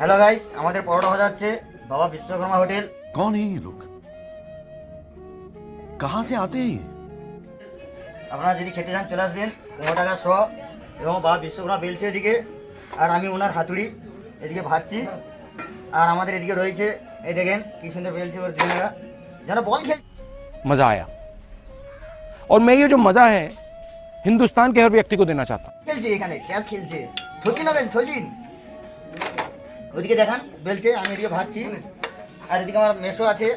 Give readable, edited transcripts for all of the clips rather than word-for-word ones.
Hello guys আমাদের পরোটা ভাজা হচ্ছে বাবা বিশ্বকর্মা হোটেল। कौन है ये लोग? कहां से आते हैं ये? আপনারা যদি খেতে চান চলে আসবেন। 15 টাকা শ এবং বাবা বিশ্বকর্মা বেলছে এদিকে, আর আমি ওনার হাতুড়ি এদিকে ভাজছি। আর আমাদের এদিকে রয়েছে এই দেখেন কি সুন্দর বেলছে ওর দিনেরা যেন বল খেল। मजा आया और मैं ये जो मजा है हिंदुस्तान के हर व्यक्ति को देना चाहता हूं। খেলছে এখানে ক্যাচ খেলছে ছচিন হবেন ছচিন। ওদিকে দেখান বেলছে, আমি এদিকে ভাজছি। আর এদিকে আমার মেশো আছে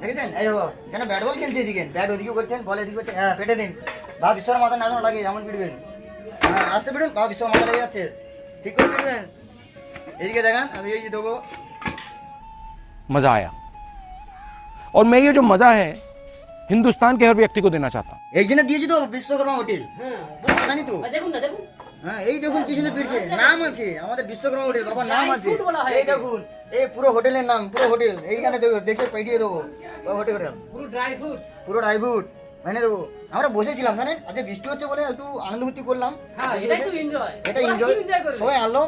দেখেছেন, এই দেখো যেন ব্যাট বল খেলছে। এদিকে ব্যাট ওদিকে করছেন, বল এদিকে করছেন। হ্যাঁ পেটে দিন, বাবা বিশ্বর মাথা না লাগে যেমন পিটবেন। হ্যাঁ আসতে পিটুন, বাবা বিশ্বর মাথা লেগে যাচ্ছে, ঠিক করে পিটবেন। এদিকে দেখান আমি এই যে দেবো। मजा आया और मैं ये जो मजा है हिंदुस्तान के हर व्यक्ति को देना चाहता हूं। এই জন্য দিয়েছি তো বিশ্বকর্মা হোটেল। জানি তো। হ্যাঁ এই দেখুন কি সুন্দর পিটছে, নাম আছে আমাদের বিশ্বকর্মা হোটেল, বাবার নাম আছে। এই দেখুন এই পুরো হোটেলের নাম, পুরো হোটেল এইখানে দেখো, দেখে পাঠিয়ে দেবো হোটেল পুরো ড্রাই ফ্রুট মানে দেবো। আমরা বসেছিলাম জানেন, আজকে বৃষ্টি হচ্ছে বলে একটু আনন্দ ফুর্তি করলাম। এটা এনজয় সবাই আনলো,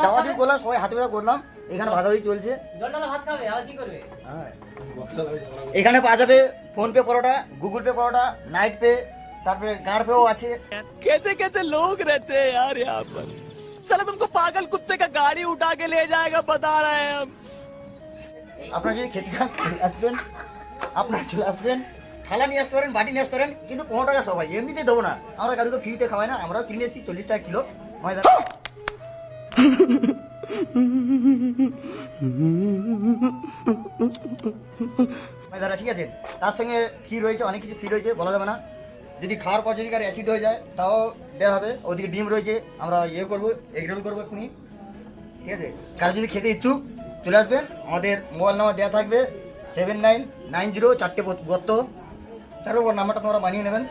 দাওয়াতি করলাম, সবাই হাতে ব্যথা করলাম। এখানে ভাজাভাজি চলছে। হ্যাঁ। এখানে পাওয়া যাবে ফোন পে পরোটা, গুগল পে পরোটা, নাইট পে, তারপরে গাঁড় পেও আছে। कैसे कैसे लोग रहते हैं यार यहाँ पर। साला तुमको पागल कुत्ते का गाड़ी उठा के ले जाएगा बता रहे हैं हम। আপনারা যদি খেতে চান আসবেন, আপনারা চলে আসবেন। থালা নিয়ে আসতে পারেন, বাটি নিয়ে আসতে পারেন, কিন্তু 15 টাকা সবাই, এমনিতে দেবো না। আমরা কারোকে ফ্রিতে খাওয়াই না, আমরাও কিনে এসেছি 40 টাকা কিলো ময়দা। ময়দাটা ঠিক আছে, তার সঙ্গে ফ্রি রয়েছে, অনেক কিছু ফ্রি রয়েছে, বলা যাবে না। যদি খাওয়ার পর যদি কার অ্যাসিড হয়ে যায় তাও দেওয়া হবে। ওদিকে ডিম রয়েছে, আমরা ইয়ে করবো, এগ রোল করবো এক্ষুনি, ঠিক আছে। কারো যদি খেতে ইচ্ছুক চলে আসবেন, আমাদের মোবাইল নাম্বার দেওয়া থাকবে 7990 472। তারপর নাম্বারটা তোমরা বানিয়ে নেবেন।